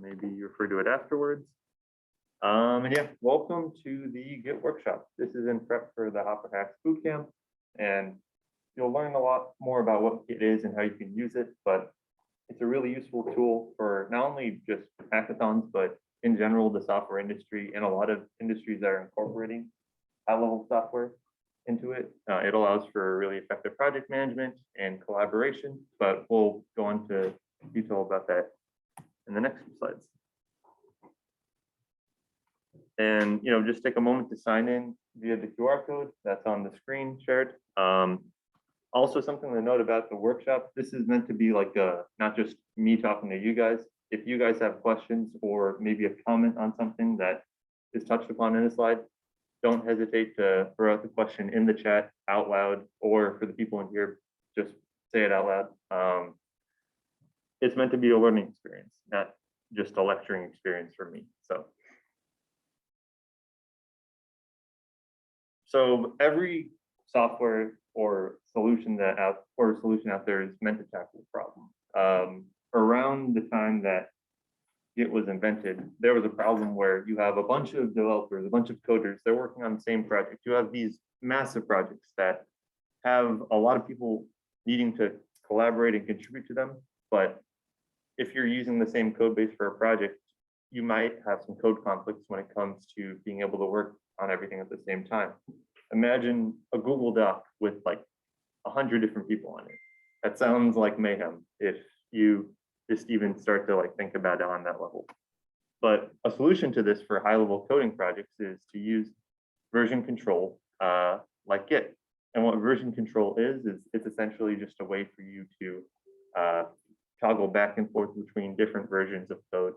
maybe refer to it afterwards. And yeah, welcome to the Git workshop. This is in prep for the HopperHacks Bootcamp, and you'll learn a lot more about what Git is and how you can use it, but it's a really useful tool for not only just hackathons, but in general, the software industry and a lot of industries that are incorporating high-level software into it. It allows for really effective project management and collaboration, but we'll go into detail about that in the next few slides. And just take a moment to sign in via the QR code that's on the screen shared. Also, something to note about the workshop, this is meant to be like not just me talking to you guys. If you guys have questions or maybe a comment on something that is touched upon in a slide, don't hesitate to throw out the question in the chat out loud, or for the people in here, just say it out loud. It's meant to be a learning experience, not just a lecturing experience for me. So every software or solution out there is meant to tackle a problem. Around the time that Git was invented, there was a problem where you have a bunch of developers, a bunch of coders, they're working on the same project. You have these massive projects that have a lot of people needing to collaborate and contribute to them. But if you're using the same code base for a project, you might have some code conflicts when it comes to being able to work on everything at the same time. Imagine a Google Doc with like 100 different people on it. That sounds like mayhem if you just even start to think about it on that level. But a solution to this for high-level coding projects is to use version control like Git. And what version control is it's essentially just a way for you to toggle back and forth between different versions of code,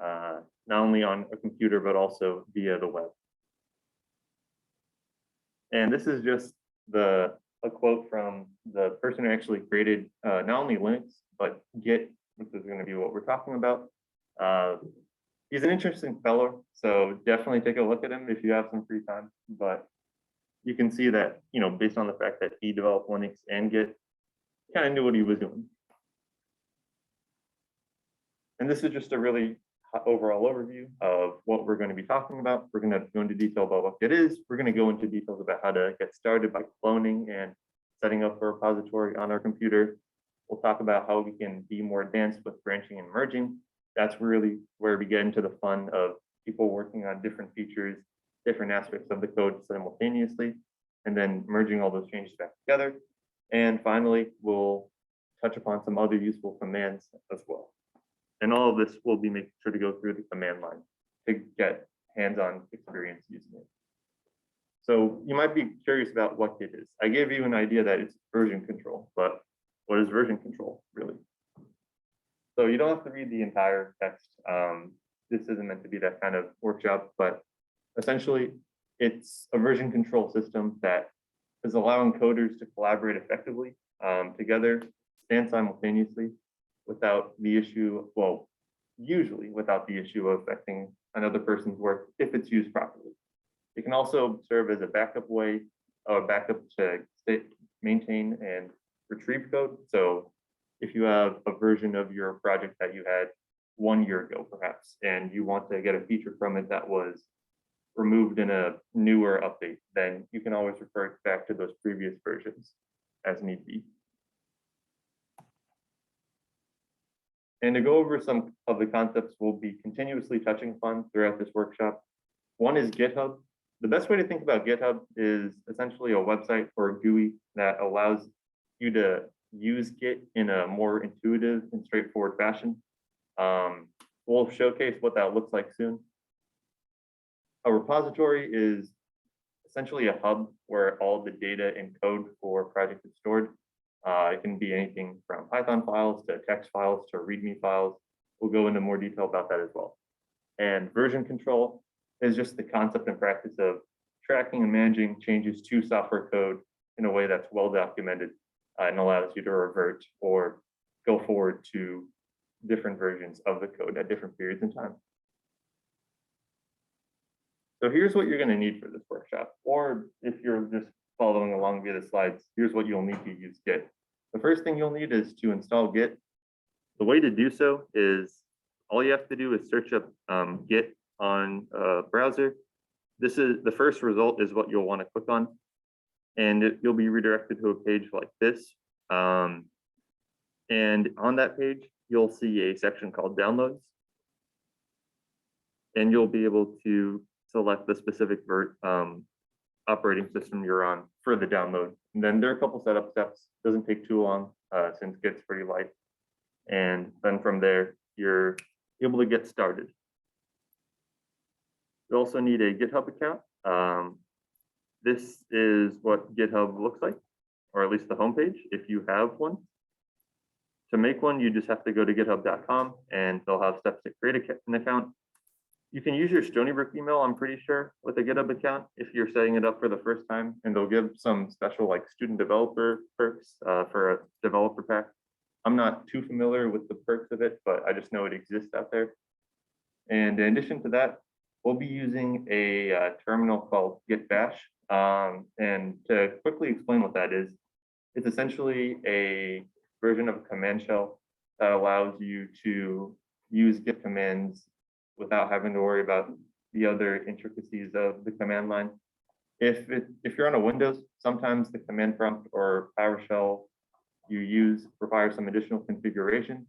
not only on a computer, but also via the web. And this is just a quote from the person who actually created not only Linux, but Git, which is going to be what we're talking about. He's an interesting fellow, so definitely take a look at him if you have some free time. But you can see that, based on the fact that he developed Linux and Git, he kind of knew what he was doing. And this is just a really overall overview of what we're going to be talking about. We're going to go into detail about what Git is. We're going to go into details about how to get started by cloning and setting up a repository on our computer. We'll talk about how we can be more advanced with branching and merging. That's really where we get into the fun of people working on different features, different aspects of the code simultaneously, and then merging all those changes back together. And finally, we'll touch upon some other useful commands as well. And all of this will be making sure to go through the command line to get hands-on experience using it. So you might be curious about what Git is. I gave you an idea that it's version control, but what is version control really? So you don't have to read the entire text. This isn't meant to be that kind of workshop, but essentially it's a version control system that is allowing coders to collaborate effectively together and simultaneously without the issue, well, usually without the issue of affecting another person's work if it's used properly. It can also serve as a backup way, or backup to maintain and retrieve code. So if you have a version of your project that you had 1 year ago, perhaps, and you want to get a feature from it that was removed in a newer update, then you can always refer back to those previous versions as need be. And to go over some of the concepts we'll be continuously touching upon throughout this workshop. One is GitHub. The best way to think about GitHub is essentially a website or a GUI that allows you to use Git in a more intuitive and straightforward fashion. We'll showcase what that looks like soon. A repository is essentially a hub where all the data and code for a project is stored. It can be anything from Python files to text files to README files. We'll go into more detail about that as well. And version control is just the concept and practice of tracking and managing changes to software code in a way that's well documented and allows you to revert or go forward to different versions of the code at different periods in time. So here's what you're going to need for this workshop, or if you're just following along via the slides, here's what you'll need to use Git. The first thing you'll need is to install Git. The way to do so is all you have to do is search up Git on a browser. This is the first result is what you'll want to click on, and you'll be redirected to a page like this. And on that page, you'll see a section called Downloads, and you'll be able to select the specific operating system you're on for the download. And then there are a couple setup steps. Doesn't take too long since Git's pretty light. And then from there, you're able to get started. You also need a GitHub account. This is what GitHub looks like, or at least the homepage, if you have one. To make one, you just have to go to github.com and they'll have steps to create an account. You can use your Stony Brook email, I'm pretty sure, with a GitHub account if you're setting it up for the first time, and they'll give some special like student developer perks for a developer pack. I'm not too familiar with the perks of it, but I just know it exists out there. And in addition to that, we'll be using a terminal called Git Bash. And to quickly explain what that is, it's essentially a version of a command shell that allows you to use Git commands without having to worry about the other intricacies of the command line. If you're on a Windows, sometimes the command prompt or PowerShell you use requires some additional configuration.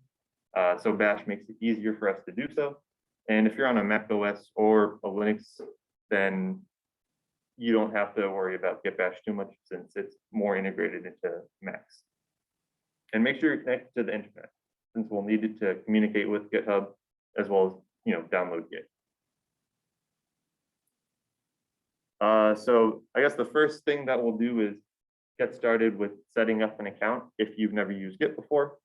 So Bash makes it easier for us to do so. And if you're on a Mac OS or a Linux, then you don't have to worry about Git Bash too much since it's more integrated into Macs. And make sure you're connected to the internet, since we'll need it to communicate with GitHub as well as download Git. So I guess the first thing that we'll do is get started with setting up an account if you've never used Git before.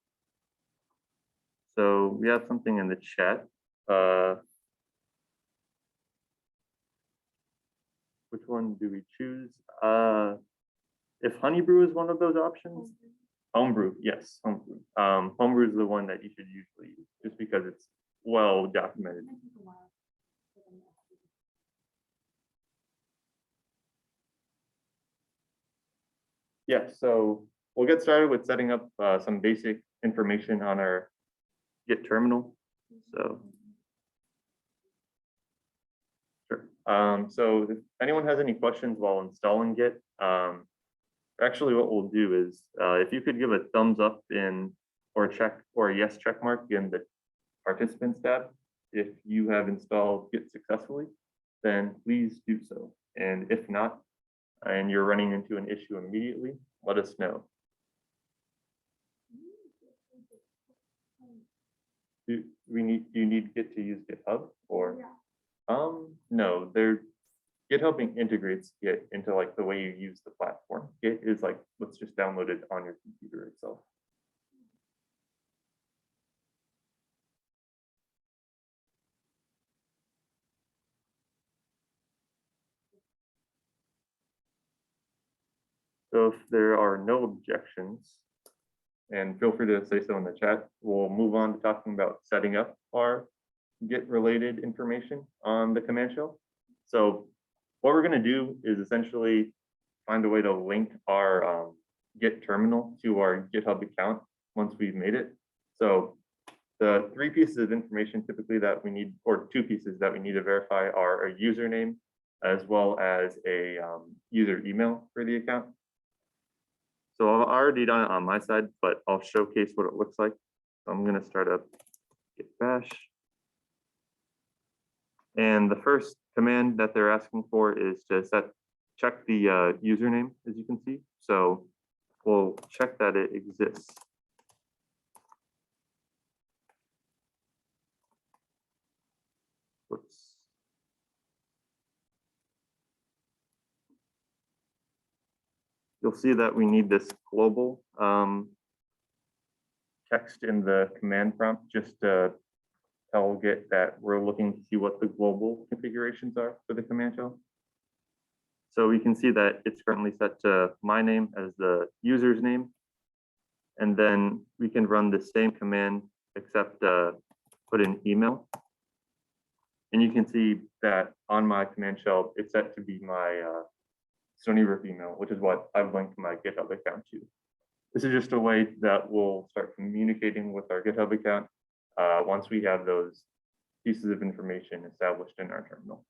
So we have something in the chat. Which one do we choose? If Honeybrew is one of those options, Homebrew, yes, Homebrew. Homebrew is the one that you should usually use, just because it's well documented. Yeah, so we'll get started with setting up some basic information on our Git terminal. So, sure. So if anyone has any questions while installing Git, actually what we'll do is if you could give a thumbs up or a yes check mark in the participants tab if you have installed Git successfully, then please do so. And if not, and you're running into an issue immediately, let us know. Do you need Git to use GitHub or? No, GitHub integrates Git into like the way you use the platform. Git is like what's just downloaded on your computer itself. So if there are no objections, and feel free to say so in the chat, we'll move on to talking about setting up our Git related information on the command shell. So what we're going to do is essentially find a way to link our Git terminal to our GitHub account once we've made it. So the 3 pieces of information typically that we need, or 2 pieces that we need to verify, are a username as well as a user email for the account. So I've already done it on my side, but I'll showcase what it looks like. So I'm going to start up Git Bash. And the first command that they're asking for is to check the username, as you can see. So we'll check that it exists. Whoops. You'll see that we need this global text in the command prompt just to tell Git that we're looking to see what the global configurations are for the command shell. So we can see that it's currently set to my name as the user's name. And then we can run the same command except put in email. And you can see that on my command shell, it's set to be my Stony Brook email, which is what I've linked my GitHub account to. This is just a way that we'll start communicating with our GitHub account once we have those pieces of information established in our terminal.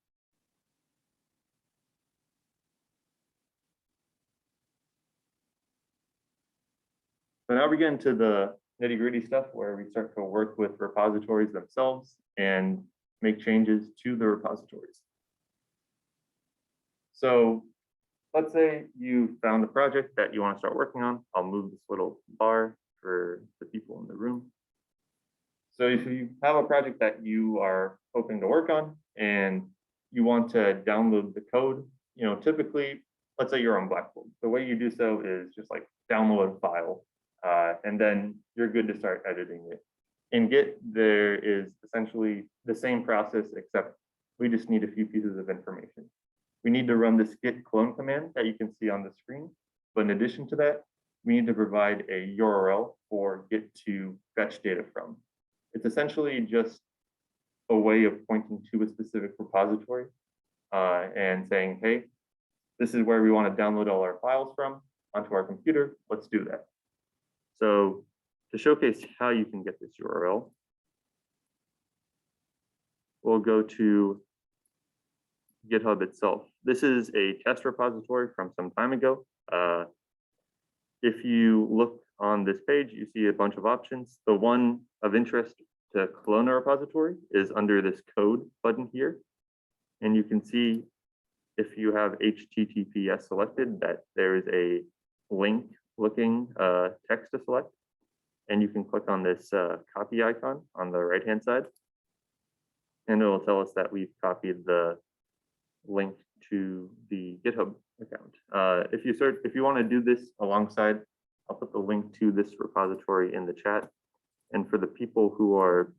So now we get into the nitty-gritty stuff where we start to work with repositories themselves and make changes to the repositories. So let's say you found a project that you want to start working on. I'll move this little bar for the people in the room. So if you have a project that you are hoping to work on and you want to download the code, typically, let's say you're on Blackboard. The way you do so is just like download a file, and then you're good to start editing it. In Git, there is essentially the same process, except we just need a few pieces of information. We need to run this git clone command that you can see on the screen. But in addition to that, we need to provide a URL for Git to fetch data from. It's essentially just a way of pointing to a specific repository and saying, hey, this is where we want to download all our files from onto our computer. Let's do that. So to showcase how you can get this URL, we'll go to GitHub itself. This is a test repository from some time ago. If you look on this page, you see a bunch of options. The one of interest to clone a repository is under this code button here. And you can see if you have HTTPS selected that there is a link looking text to select. And you can click on this copy icon on the right-hand side. And it will tell us that we've copied the link to the GitHub account. If you want to do this alongside, I'll put the link to this repository in the chat. And for the people who are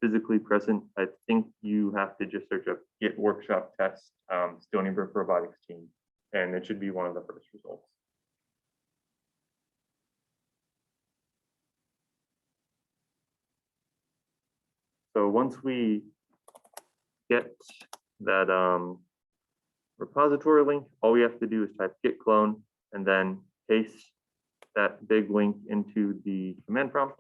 physically present, I think you have to just search up Git workshop test Stony Brook robotics team, and it should be one of the first results. So once we get that repository link, all we have to do is type git clone and then paste that big link into the command prompt.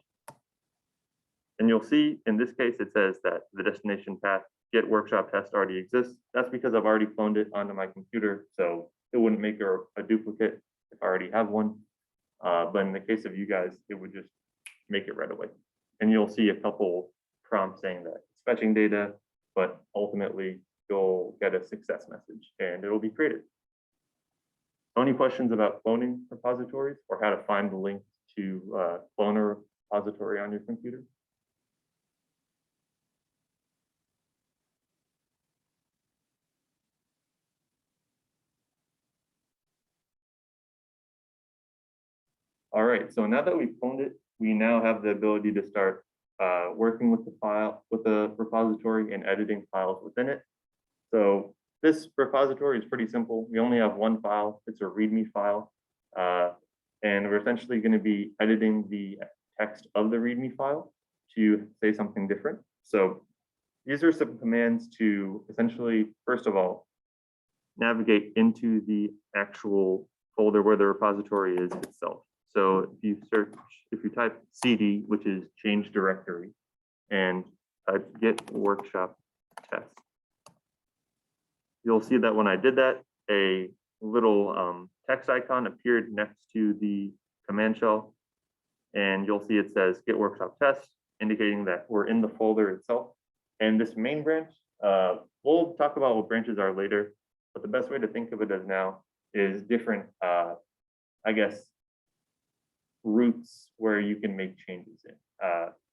And you'll see in this case, it says that the destination path git workshop test already exists. That's because I've already cloned it onto my computer, so it wouldn't make a duplicate if I already have one. But in the case of you guys, it would just make it right away. And you'll see a couple prompts saying that it's fetching data, but ultimately you'll get a success message and it'll be created. Any questions about cloning repositories or how to find the link to clone a repository on your computer? All right, so now that we've cloned it, we now have the ability to start working with the repository and editing files within it. So this repository is pretty simple. We only have one file. It's a README file. And we're essentially going to be editing the text of the README file to say something different. So these are some commands to essentially, first of all, navigate into the actual folder where the repository is itself. So if you type cd, which is change directory, and type git workshop test, you'll see that when I did that, a little text icon appeared next to the command shell. And you'll see it says git workshop test, indicating that we're in the folder itself. And this main branch, we'll talk about what branches are later, but the best way to think of it as now is different, I guess, routes where you can make changes in,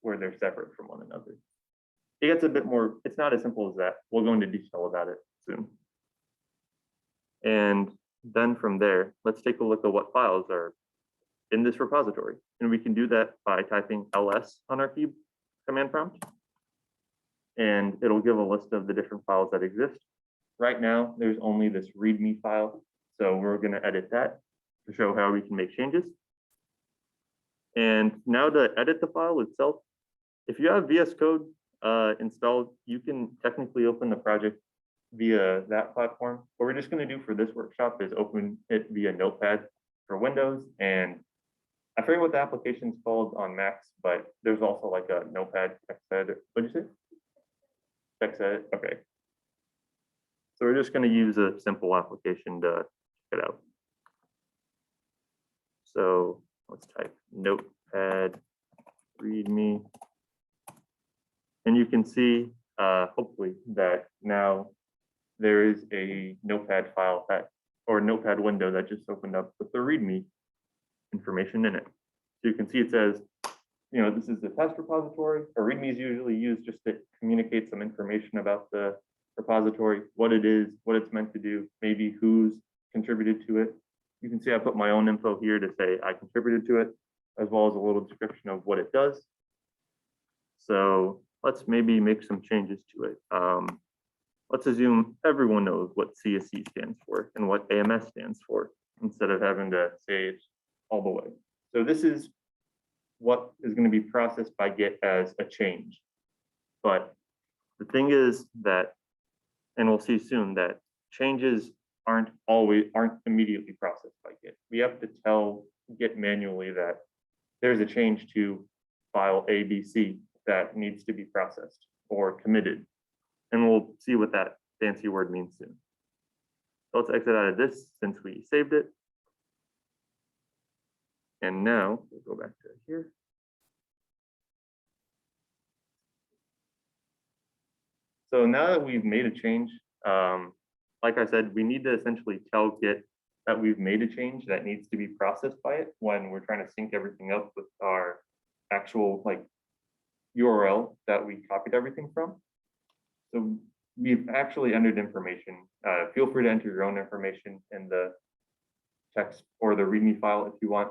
where they're separate from one another. It gets a bit more, it's not as simple as that. We'll go into detail about it soon. And then from there, let's take a look at what files are in this repository. And we can do that by typing ls on our command prompt. And it'll give a list of the different files that exist. Right now, there's only this README file. So we're going to edit that to show how we can make changes. And now to edit the file itself, if you have VS Code installed, you can technically open the project via that platform. What we're just going to do for this workshop is open it via Notepad for Windows. And I forget what the application is called on Macs, but there's also like a Notepad text editor. What did you say? Text edit, okay. So we're just going to use a simple application to check it out. So let's type notepad readme. And you can see, hopefully, that now there is a notepad file or notepad window that just opened up with the readme information in it. So you can see it says, this is the test repository. A readme is usually used just to communicate some information about the repository, what it is, what it's meant to do, maybe who's contributed to it. You can see I put my own info here to say I contributed to it, as well as a little description of what it does. So let's maybe make some changes to it. Let's assume everyone knows what CSC stands for and what AMS stands for, instead of having to say it all the way. So this is what is going to be processed by Git as a change. But the thing is that, and we'll see soon, that changes aren't immediately processed by Git. We have to tell Git manually that there's a change to file ABC that needs to be processed or committed. And we'll see what that fancy word means soon. So let's exit out of this since we saved it. And now we'll go back to here. So now that we've made a change, like I said, we need to essentially tell Git that we've made a change that needs to be processed by it when we're trying to sync everything up with our actual URL that we copied everything from. So we've actually entered information. Feel free to enter your own information in the text or the README file if you want,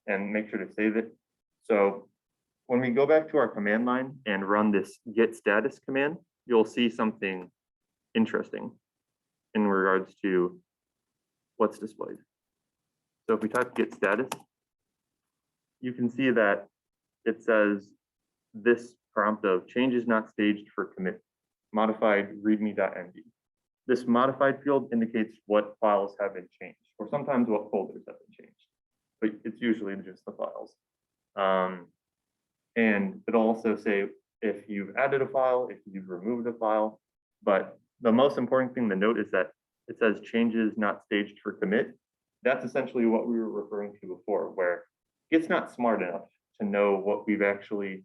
and make sure to save it. So when we go back to our command line and run this git status command, you'll see something interesting in regards to what's displayed. So if we type git status, you can see that it says this prompt of changes not staged for commit, modified readme.md. This modified field indicates what files have been changed, or sometimes what folders have been changed, but it's usually just the files. And it'll also say if you've added a file, if you've removed a file, but the most important thing to note is that it says changes not staged for commit. That's essentially what we were referring to before, where Git's not smart enough to know what we've actually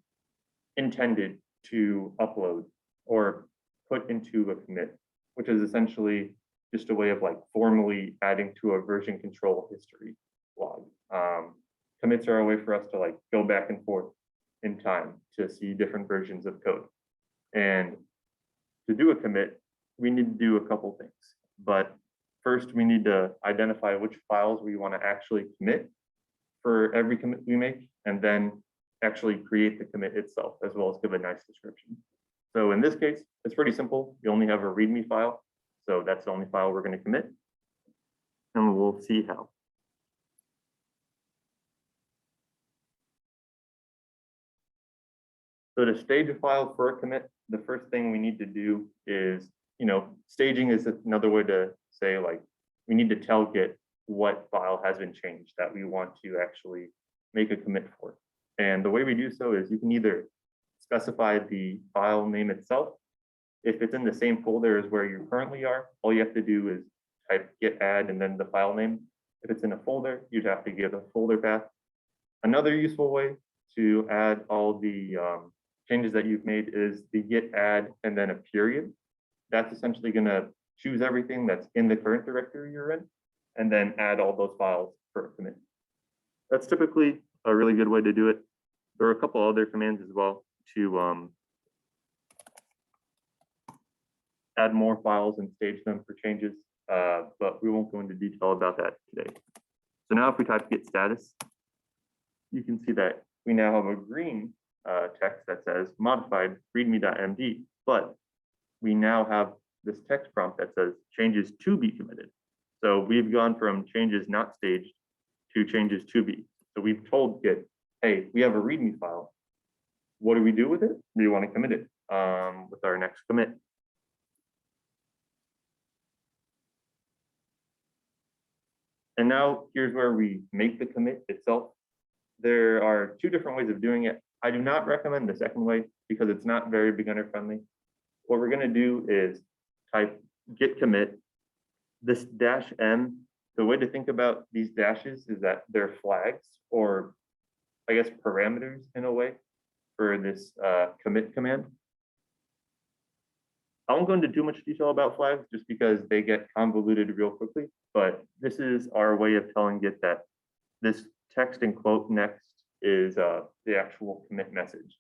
intended to upload or put into a commit, which is essentially just a way of formally adding to a version control history log. Commits are a way for us to go back and forth in time to see different versions of code. And to do a commit, we need to do a couple things. But first, we need to identify which files we want to actually commit for every commit we make, and then actually create the commit itself, as well as give a nice description. So in this case, it's pretty simple. You only have a README file. So that's the only file we're going to commit. And we'll see how. So to stage a file for a commit, the first thing we need to do is, staging is another way to say we need to tell Git what file has been changed that we want to actually make a commit for. And the way we do so is you can either specify the file name itself. If it's in the same folder as where you currently are, all you have to do is type git add and then the file name. If it's in a folder, you'd have to give a folder path. Another useful way to add all the changes that you've made is the git add and then a period. That's essentially going to choose everything that's in the current directory you're in and then add all those files for a commit. That's typically a really good way to do it. There are a couple other commands as well to add more files and stage them for changes, but we won't go into detail about that today. So now if we type git status, you can see that we now have a green text that says modified readme.md, but we now have this text prompt that says changes to be committed. So we've gone from changes not staged to changes to be. So we've told Git, hey, we have a README file. What do we do with it? We want to commit it with our next commit. And now here's where we make the commit itself. There are two different ways of doing it. I do not recommend the second way because it's not very beginner friendly. what we're going to do is type git commit. This -m, the way to think about these dashes is that they're flags, or I guess parameters in a way, for this commit command. I won't go into too much detail about flags just because they get convoluted real quickly, but this is our way of telling Git that this text and quote next is the actual commit message,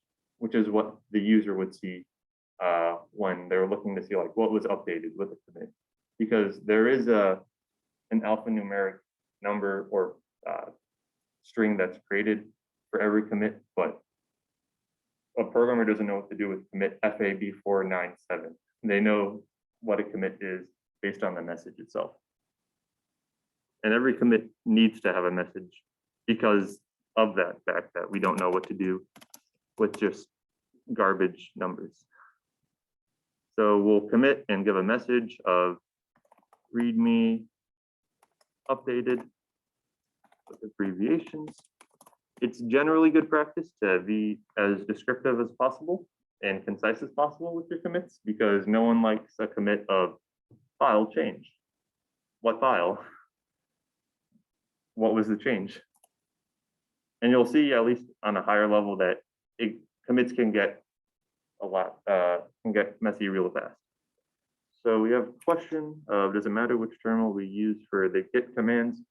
which is what the user would see when they're looking to see like what was updated with the commit, because there is an alphanumeric number or string that's created for every commit, but a programmer doesn't know what to do with commit FAB497. They know what a commit is based on the message itself. And every commit needs to have a message because of that fact that we don't know what to do with just garbage numbers. So we'll commit and give a message of readme updated with abbreviations. It's generally good practice to be as descriptive as possible and concise as possible with your commits, because no one likes a commit of file change. What file? What was the change? And you'll see, at least on a higher level, that commits can get messy real fast. So we have a question of, does it matter which terminal we use for the git commands?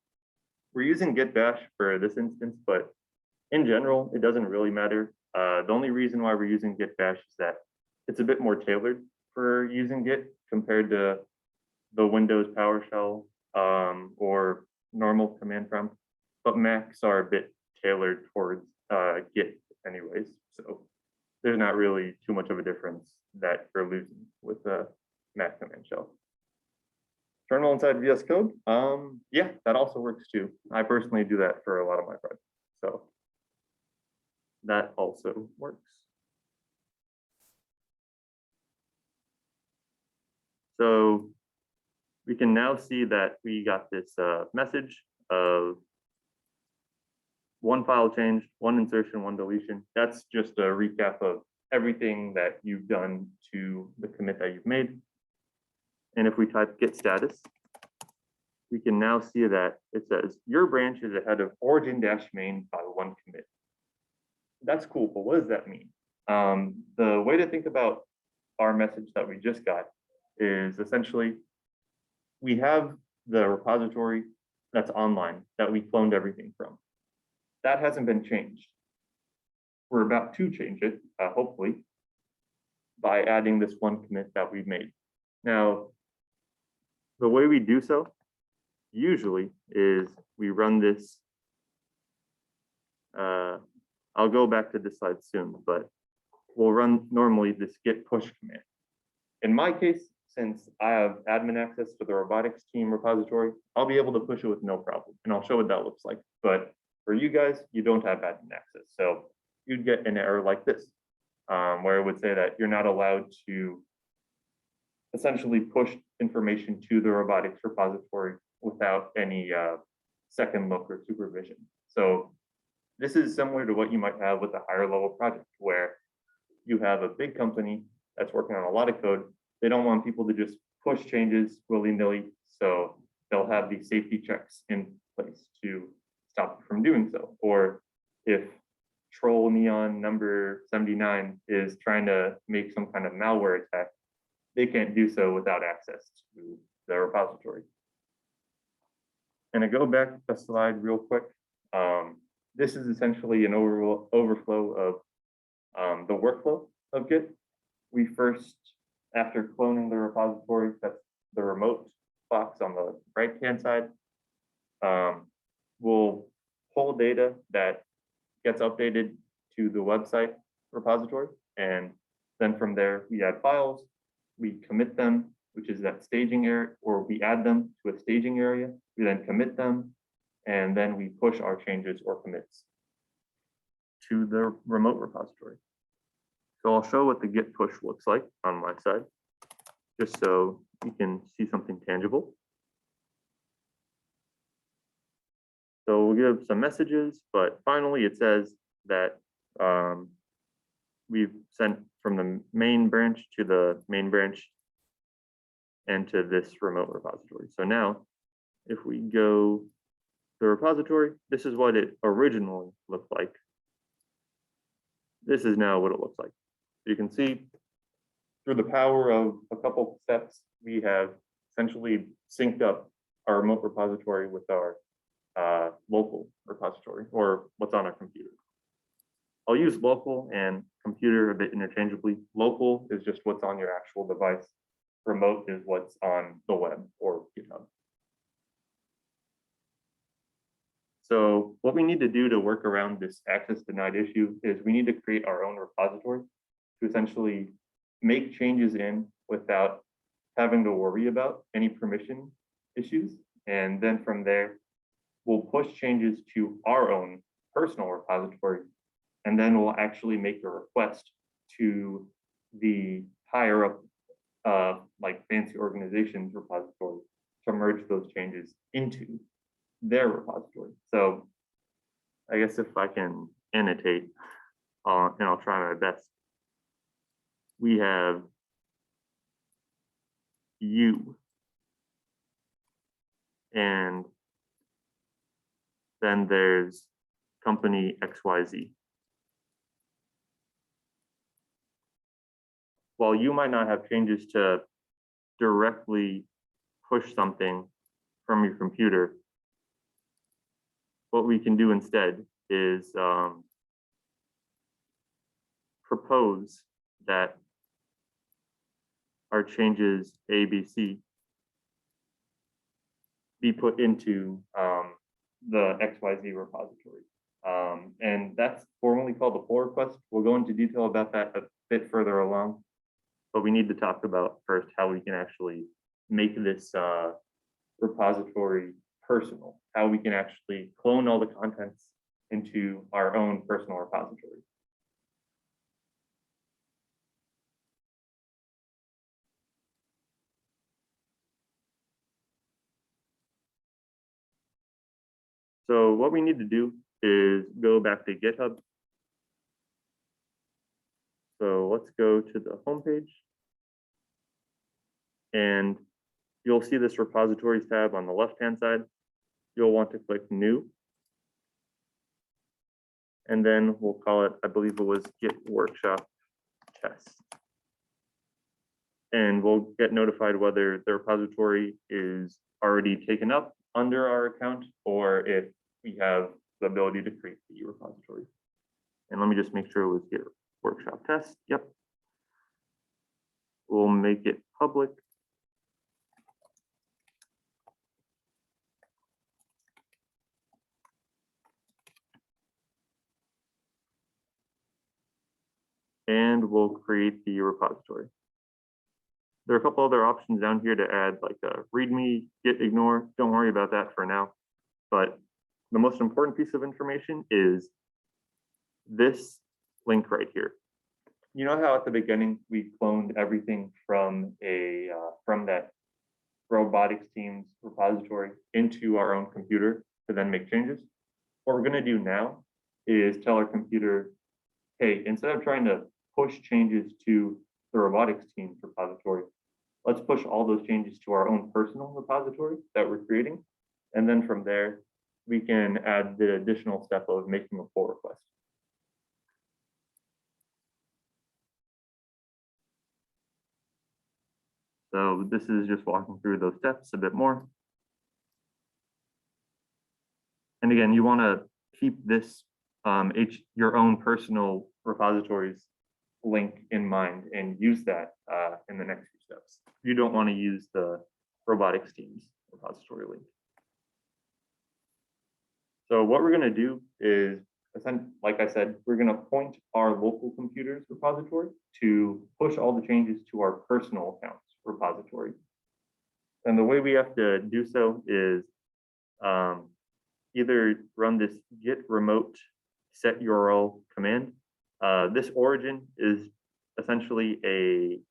We're using git bash for this instance, but in general, it doesn't really matter. The only reason why we're using git bash is that it's a bit more tailored for using Git compared to the Windows PowerShell or normal command prompt, but Macs are a bit tailored towards Git anyways. So there's not really too much of a difference that you're losing with the Mac command shell. Terminal inside VS Code, yeah, that also works too. I personally do that for a lot of my projects, so that also works. So we can now see that we got this message of one file change, one insertion, one deletion. That's just a recap of everything that you've done to the commit that you've made. And if we type git status, we can now see that it says your branch is ahead of origin-main by one commit. That's cool, but what does that mean? The way to think about our message that we just got is essentially we have the repository that's online that we cloned everything from. That hasn't been changed. We're about to change it, hopefully, by adding this one commit that we've made. Now, the way we do so usually is we run this. I'll go back to this slide soon, but we'll run normally this git push command. In my case, since I have admin access to the robotics team repository, I'll be able to push it with no problem, and I'll show what that looks like. But for you guys, you don't have admin access, so you'd get an error like this, where it would say that you're not allowed to essentially push information to the robotics repository without any second look or supervision. So this is similar to what you might have with a higher level project, where you have a big company that's working on a lot of code. They don't want people to just push changes willy-nilly, so they'll have these safety checks in place to stop you from doing so. Or if troll neon number 79 is trying to make some kind of malware attack, they can't do so without access to the repository. And I go back to the slide real quick. This is essentially an overflow of the workflow of Git. We first, after cloning the repository, that's the remote box on the right-hand side, we'll pull data that gets updated to the website repository. And then from there, we add files, we commit them, which is that staging area, or we add them to a staging area. We then commit them, and then we push our changes or commits to the remote repository. So I'll show what the git push looks like on my side, just so you can see something tangible. So we'll give some messages, but finally it says that we've sent from the main branch to the main branch and to this remote repository. So now if we go to the repository, this is what it originally looked like. This is now what it looks like. You can see through the power of a couple steps, we have essentially synced up our remote repository with our local repository, or what's on our computer. I'll use local and computer a bit interchangeably. Local is just what's on your actual device. Remote is what's on the web or GitHub. So what we need to do to work around this access denied issue is we need to create our own repository to essentially make changes in without having to worry about any permission issues. And then from there, we'll push changes to our own personal repository, and then we'll actually make a request to the higher up, like fancy organizations repository to merge those changes into their repository. So I guess if I can annotate, and I'll try my best. We have you, and then there's company XYZ. While you might not have changes to directly push something from your computer, what we can do instead is propose that our changes A, B, C be put into the XYZ repository. And that's formally called a pull request. We'll go into detail about that a bit further along, but we need to talk about first how we can actually make this repository personal, how we can actually clone all the contents into our own personal repository. So what we need to do is go back to GitHub. So let's go to the home page, and you'll see this repositories tab on the left-hand side. You'll want to click new. And then we'll call it, I believe it was Git Workshop Test. And we'll get notified whether the repository is already taken up under our account or if we have the ability to create the repository. And let me just make sure it was Git Workshop Test. Yep. We'll make it public. And we'll create the repository. There are a couple other options down here to add, like a README, git ignore. Don't worry about that for now. But the most important piece of information is this link right here. You know how at the beginning we cloned everything from that robotics team's repository into our own computer to then make changes? What we're going to do now is tell our computer, hey, instead of trying to push changes to the robotics team's repository, let's push all those changes to our own personal repository that we're creating. And then from there, we can add the additional step of making a pull request. So this is just walking through those steps a bit more. And again, you want to keep this your own personal repositories link in mind and use that in the next few steps. You don't want to use the robotics team's repository link. So what we're going to do is, like I said, we're going to point our local computer's repository to push all the changes to our personal accounts repository. And the way we have to do so is either run this git remote set URL command. This origin is essentially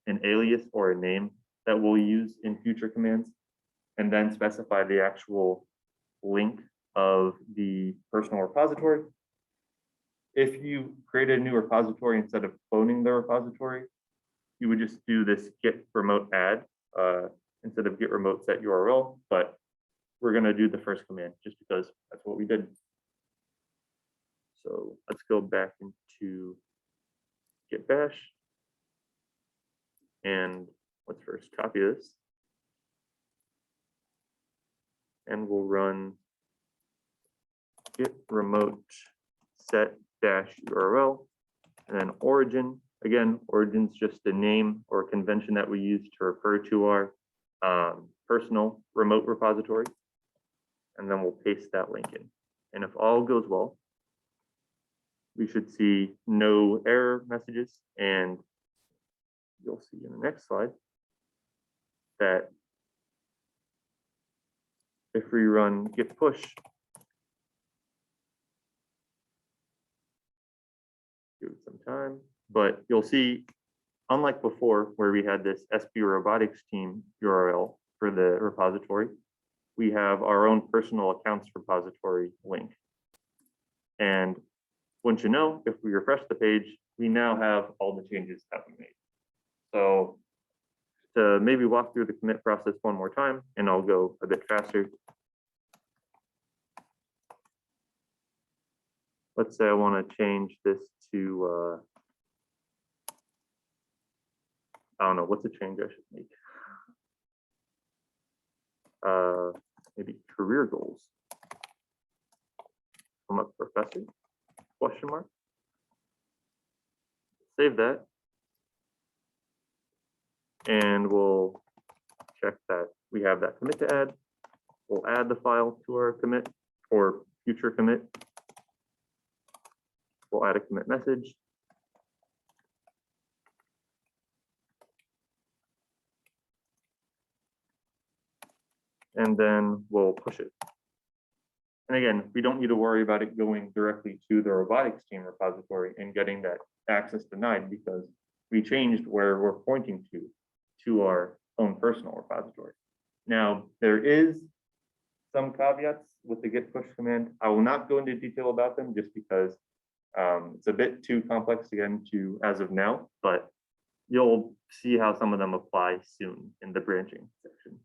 an alias or a name that we'll use in future commands, and then specify the actual link of the personal repository. If you created a new repository instead of cloning the repository, you would just do this git remote add instead of git remote set URL, but we're going to do the first command just because that's what we did. So let's go back into git bash, and let's first copy this, and we'll run git remote set dash URL, and then origin. Again, origin's just a name or convention that we use to refer to our personal remote repository, and then we'll paste that link in. And if all goes well, we should see no error messages, and you'll see in the next slide that if we run git push, give it some time, but you'll see, unlike before where we had this SB robotics team URL for the repository, we have our own personal accounts repository link. And once you know, if we refresh the page, we now have all the changes that we made. So to maybe walk through the commit process one more time, and I'll go a bit faster. Let's say I want to change this to, I don't know, what's a change I should make? Maybe career goals. I'm a professor, question mark. Save that. And we'll check that we have that commit to add. We'll add the file to our commit or future commit. We'll add a commit message. And then we'll push it. And again, we don't need to worry about it going directly to the robotics team repository and getting that access denied, because we changed where we're pointing to our own personal repository. Now, there is some caveats with the git push command. I will not go into detail about them just because it's a bit too complex to get into as of now, but you'll see how some of them apply soon in the branching section.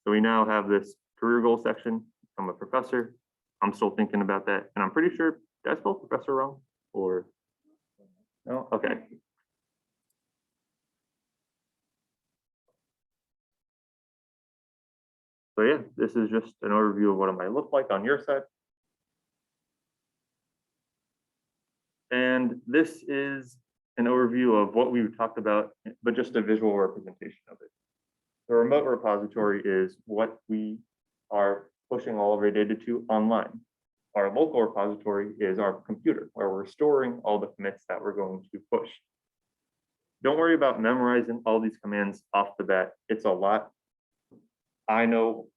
So we now have this career goal section. I'm a professor. I'm still thinking about that. And I'm pretty sure, did I spell professor wrong? Or no? Okay. So yeah, this is just an overview of what it might look like on your side. And this is an overview of what we've talked about, but just a visual representation of it. The remote repository is what we are pushing all of our data to online. Our local repository is our computer, where we're storing all the commits that we're going to push. Don't worry about memorizing all these commands off the bat. It's a lot. I know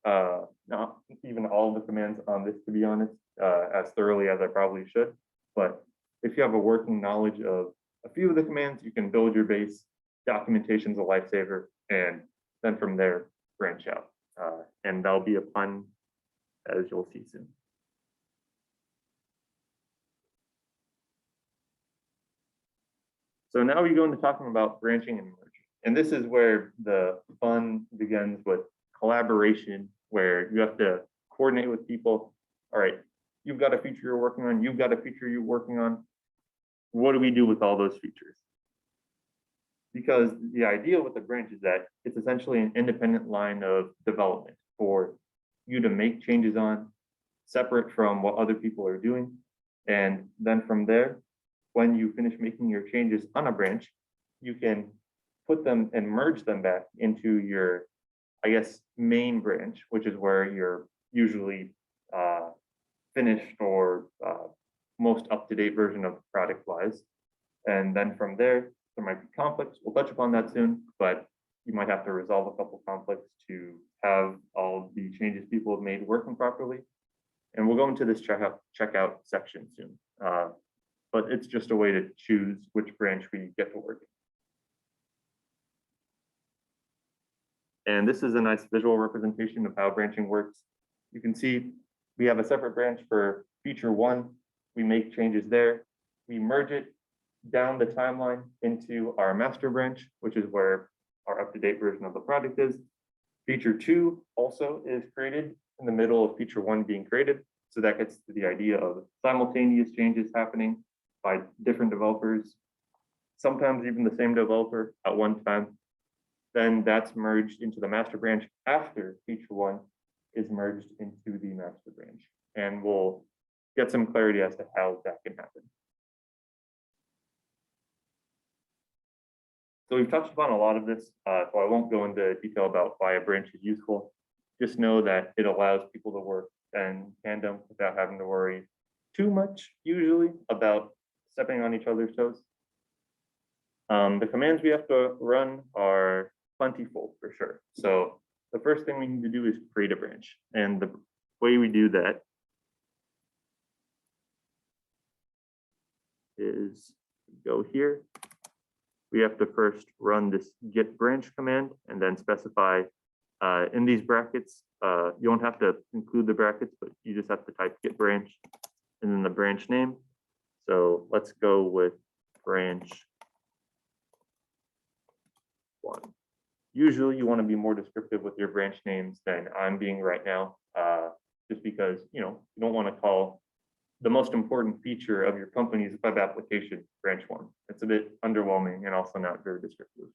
not even all the commands on this, to be honest, as thoroughly as I probably should. But if you have a working knowledge of a few of the commands, you can build your base. Documentation's a lifesaver, and then from there, branch out. And that'll be a fun, as you'll see soon. So now we go into talking about branching and merging. And this is where the fun begins with collaboration, where you have to coordinate with people. All right, you've got a feature you're working on, you've got a feature you're working on. What do we do with all those features? Because the idea with the branch is that it's essentially an independent line of development for you to make changes on, separate from what other people are doing. And then from there, when you finish making your changes on a branch, you can put them and merge them back into your, I guess, main branch, which is where you're usually finished or most up-to-date version of the product lies. And then from there might be conflicts. We'll touch upon that soon, but you might have to resolve a couple conflicts to have all the changes people have made working properly. And we'll go into this checkout section soon. But it's just a way to choose which branch we get to work in. And this is a nice visual representation of how branching works. You can see We have a separate branch for feature 1. We make changes there. We merge it down the timeline into our master branch, which is where our up-to-date version of the product is. Feature 2 also is created in the middle of feature 1 being created. So that gets to the idea of simultaneous changes happening by different developers, sometimes even the same developer at one time. Then that's merged into the master branch after feature 1 is merged into the master branch. And we'll get some clarity as to how that can happen. So we've touched upon a lot of this, so I won't go into detail about why a branch is useful. Just know that it allows people to work in tandem without having to worry too much, usually, about stepping on each other's toes. The commands we have to run are plentiful for sure. So the first thing we need to do is create a branch. And the way we do that is go here. We have to first run this get branch command and then specify in these brackets. You don't have to include the brackets, but you just have to type get branch and then the branch name. So let's go with branch 1. Usually you want to be more descriptive with your branch names than I'm being right now, just because you don't want to call the most important feature of your company's web application branch 1. It's a bit underwhelming and also not very descriptive.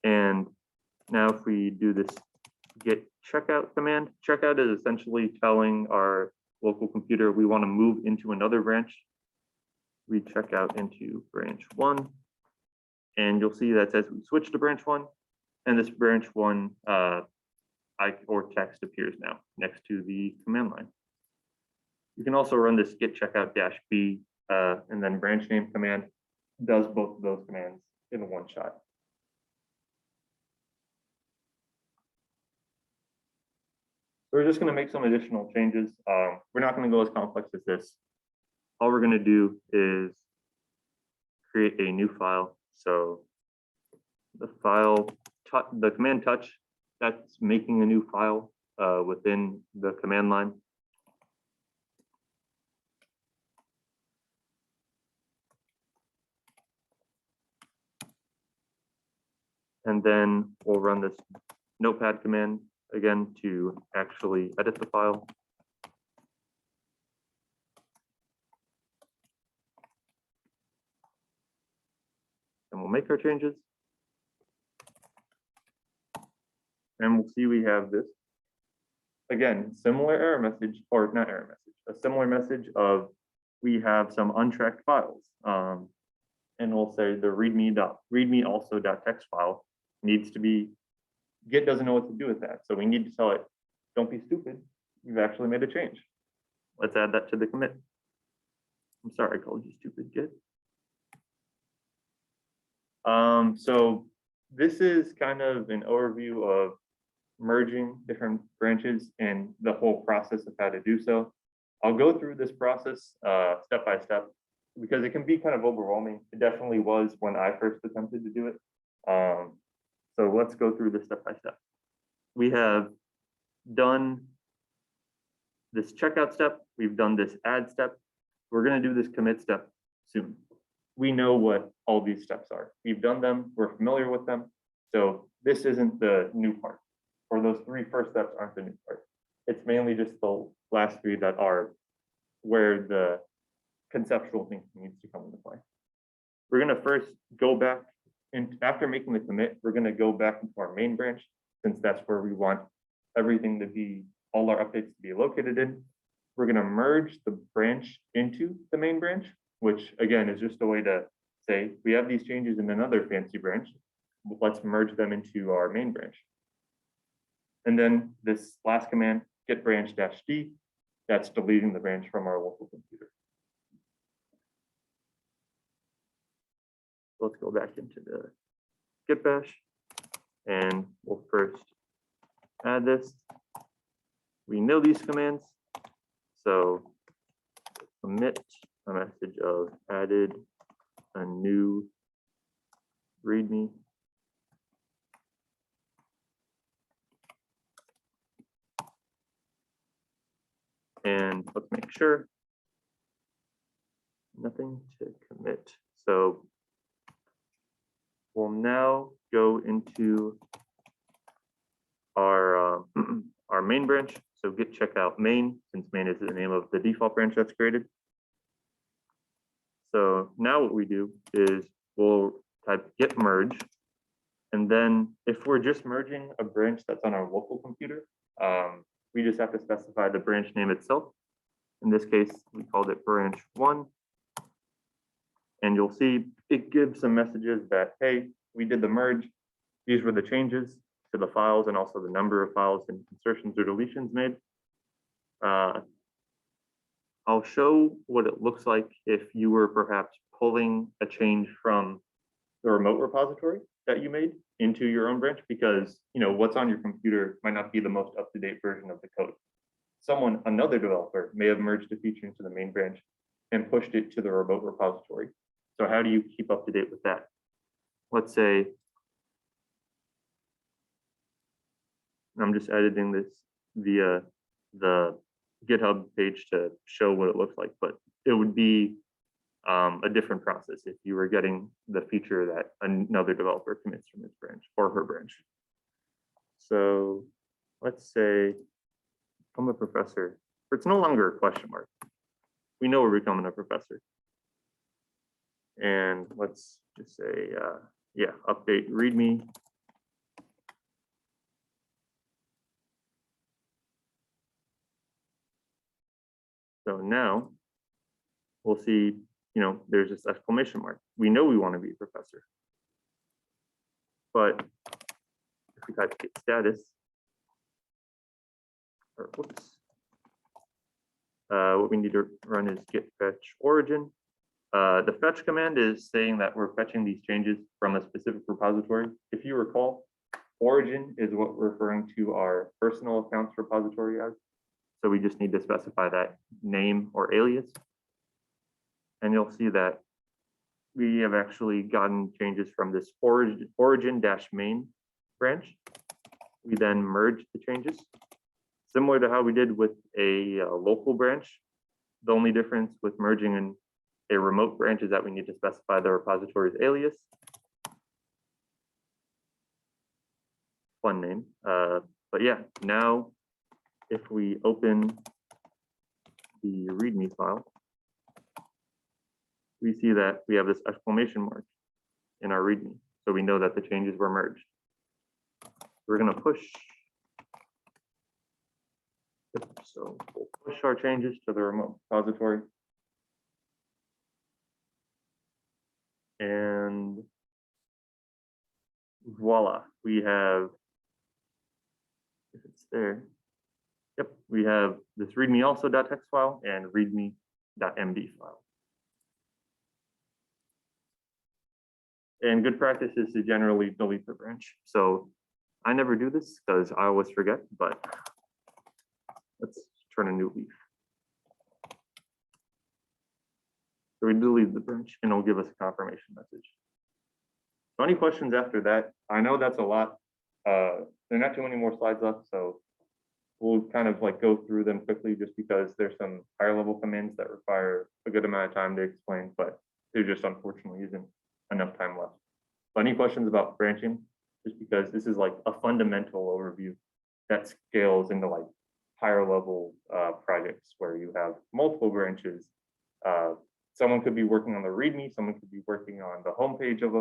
And now if we do this get checkout command, checkout is essentially telling our local computer we want to move into another branch. We check out into branch 1, and you'll see that says we switch to branch 1, and this branch 1 or text appears now next to the command line. You can also run this get checkout -b and then branch name command does both of those commands in one shot. We're just going to make some additional changes. We're not going to go as complex as this. All we're going to do is create a new file. So the file, the command touch, that's making a new file within the command line. And then we'll run this notepad command again to actually edit the file. And we'll make our changes. And we'll see we have this. Again, similar error message, or not error message, a similar message of we have some untracked files. And we'll say the readme also.txt file needs to be, Git doesn't know what to do with that. So we need to tell it, don't be stupid. You've actually made a change. Let's add that to the commit. I'm sorry, I called you stupid, Git. So this is kind of an overview of merging different branches and the whole process of how to do so. I'll go through this process step by step because it can be kind of overwhelming. It definitely was when I first attempted to do it. So let's go through this step by step. We have done this checkout step. We've done this add step. We're going to do this commit step soon. We know what all these steps are. We've done them. We're familiar with them. So this isn't the new part, or those 3 first steps aren't the new part. It's mainly just the last 3 that are where the conceptual thinking needs to come into play. We're going to first go back, and after making the commit, we're going to go back into our main branch, since that's where we want everything to be, all our updates to be located in. We're going to merge the branch into the main branch, which again is just a way to say we have these changes in another fancy branch. Let's merge them into our main branch. And then this last command, get branch -d, that's deleting the branch from our local computer. Let's go back into the git bash, and we'll first add this. We know these commands, so commit a message of added a new readme. And let's make sure nothing to commit. So we'll now go into our our main branch. So git checkout main, since main is the name of the default branch that's created. So now what we do is we'll type git merge. And then if we're just merging a branch that's on our local computer, we just have to specify the branch name itself. In this case, we called it branch 1. And you'll see it gives some messages that, hey, we did the merge. These were the changes to the files and also the number of files and insertions or deletions made. I'll show what it looks like if you were perhaps pulling a change from the remote repository that you made into your own branch, because what's on your computer might not be the most up-to-date version of the code. Another developer may have merged a feature into the main branch and pushed it to the remote repository. So how do you keep up to date with that? Let's say I'm just editing this via the GitHub page to show what it looks like, but it would be a different process if you were getting the feature that another developer commits from his branch or her branch. So let's say I'm a professor. It's no longer a question mark. We know we're becoming a professor. And let's just say, yeah, update README. So now we'll see, there's this exclamation mark. We know we want to be a professor. But if we type git status, or whoops, what we need to run is git fetch origin. The fetch command is saying that we're fetching these changes from a specific repository. If you recall, origin is what we're referring to our personal accounts repository as. So we just need to specify that name or alias. And you'll see that we have actually gotten changes from this origin-main branch. We then merged the changes, similar to how we did with a local branch. The only difference with merging in a remote branch is that we need to specify the repository's alias. Fun name. But yeah, now if we open the README file, we see that we have this exclamation mark in our README. So we know that the changes were merged. We're going to push. So we'll push our changes to the remote repository. And voila, we have, if it's there, yep, we have this readme also.txt file and readme.md file. And good practice is to generally delete the branch. So I never do this because I always forget, but let's turn a new leaf. So we delete the branch and it'll give us a confirmation message. So any questions after that? I know that's a lot. There are not too many more slides left, so we'll kind of go through them quickly just because there's some higher level commands that require a good amount of time to explain, but there just unfortunately isn't enough time left. But any questions about branching? Just because this is a fundamental overview that scales into higher level projects where you have multiple branches. Someone could be working on the README, someone could be working on the homepage of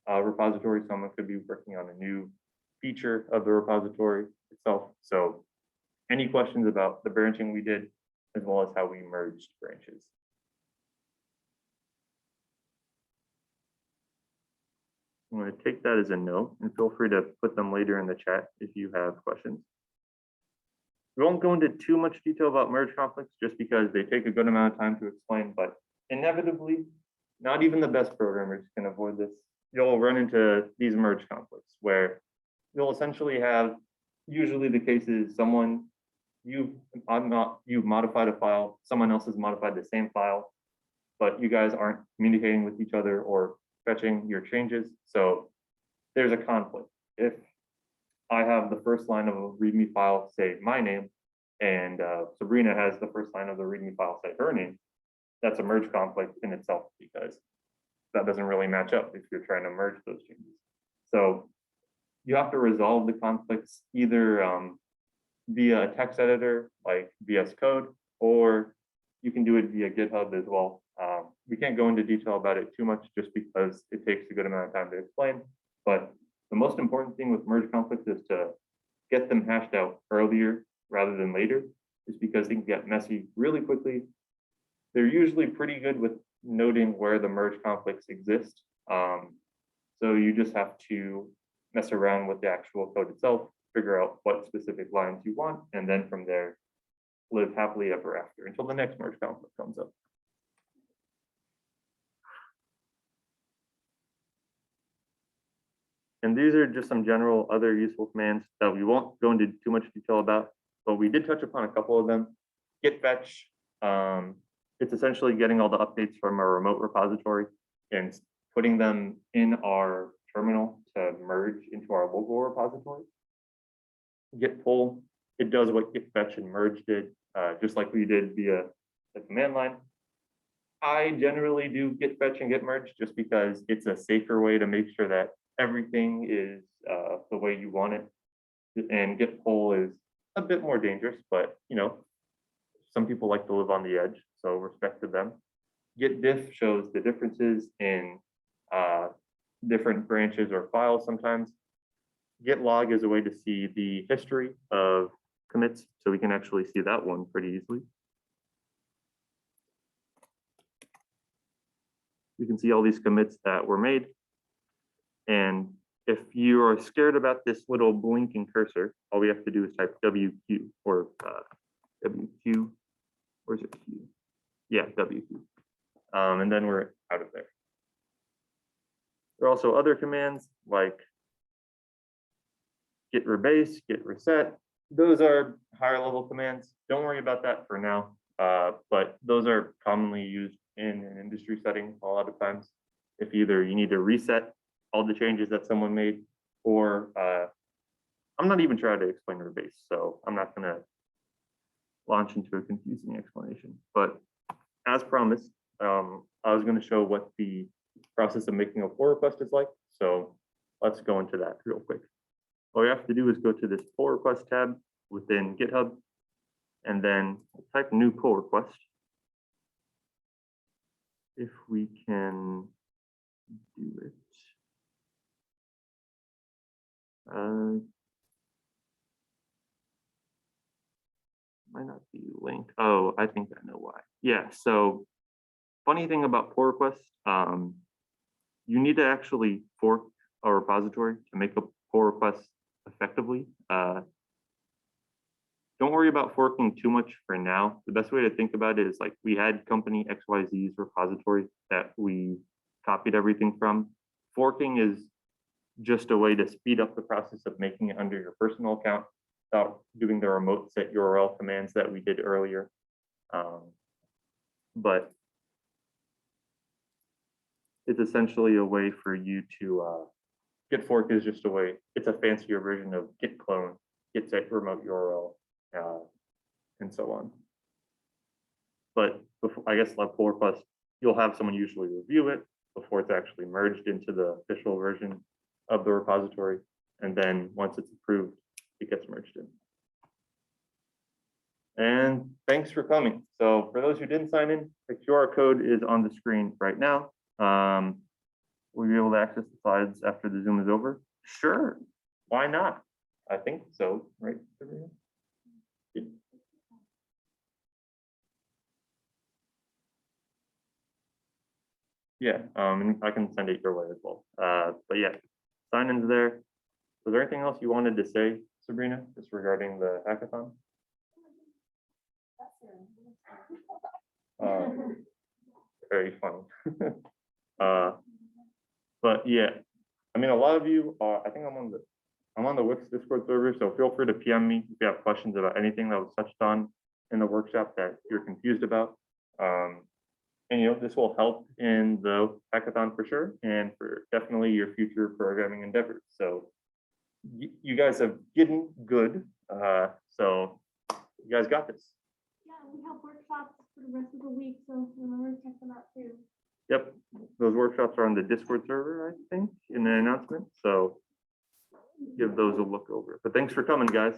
a repository, someone could be working on a new feature of the repository itself. So any questions about the branching we did, as well as how we merged branches? I'm going to take that as a no, and feel free to put them later in the chat if you have questions. We won't go into too much detail about merge conflicts just because they take a good amount of time to explain, but inevitably, not even the best programmers can avoid this. You'll run into these merge conflicts where you'll essentially have, usually the case is you've modified a file, someone else has modified the same file, but you guys aren't communicating with each other or fetching your changes. So there's a conflict. If I have the first line of a README file say my name, and Sabrina has the first line of the README file say her name, that's a merge conflict in itself because that doesn't really match up if you're trying to merge those changes. So you have to resolve the conflicts either via a text editor like VS Code, or you can do it via GitHub as well. We can't go into detail about it too much just because it takes a good amount of time to explain. But the most important thing with merge conflicts is to get them hashed out earlier rather than later, just because they can get messy really quickly. They're usually pretty good with noting where the merge conflicts exist. So you just have to mess around with the actual code itself, figure out what specific lines you want, and then from there, live happily ever after until the next merge conflict comes up. And these are just some general other useful commands that we won't go into too much detail about, but we did touch upon a couple of them. Git fetch, it's essentially getting all the updates from our remote repository and putting them in our terminal to merge into our local repository. Git pull, it does what git fetch and merge did, just like we did via the command line. I generally do git fetch and git merge just because it's a safer way to make sure that everything is the way you want it. And git pull is a bit more dangerous, but you know, some people like to live on the edge, so respect to them. Git diff shows the differences in different branches or files sometimes. Git log is a way to see the history of commits, so we can actually see that one pretty easily. You can see all these commits that were made. And if you are scared about this little blinking cursor, all we have to do is type WQ or WQ, where's it Q? Yeah, WQ. And then we're out of there. There are also other commands like git rebase, git reset. Those are higher level commands. Don't worry about that for now, but those are commonly used in an industry setting a lot of times. If either you need to reset all the changes that someone made, or I'm not even trying to explain rebase, so I'm not gonna launch into a confusing explanation. But as promised, I was gonna show what the process of making a pull request is like. So let's go into that real quick. All we have to do is go to this pull request tab within GitHub, and then type new pull request. If we can do it. Might not be linked. Oh, I think I know why. Yeah, so funny thing about pull requests, you need to actually fork a repository to make a pull request effectively. Don't worry about forking too much for now. The best way to think about it is like we had company XYZ's repository that we copied everything from. Forking is just a way to speed up the process of making it under your personal account without doing the remote set URL commands that we did earlier. But it's essentially a way for you to, git fork is just a way, it's a fancier version of git clone, git set remote URL, and so on. But before, I guess like pull request, you'll have someone usually review it before it's actually merged into the official version of the repository. And then once it's approved, it gets merged in. And thanks for coming. So for those who didn't sign in, the QR code is on the screen right now. Will you be able to access the slides after the Zoom is over? Sure, why not? I think so, right? Yeah, and I can send it your way as well. But yeah, sign in's there. Was there anything else you wanted to say, Sabrina, just regarding the hackathon? Very funny. But yeah, I mean, a lot of you are, I think I'm on the Wix Discord server, so feel free to PM me if you have questions about anything that was touched on in the workshop that you're confused about. And you know, this will help in the hackathon for sure, and for definitely your future programming endeavors. So you guys have gotten good. So You guys got this. Yeah, we have workshops for the rest of the week, so remember to check them out too. Yep, those workshops are on the Discord server, I think, in the announcement, so give those a look over. But thanks for coming, guys.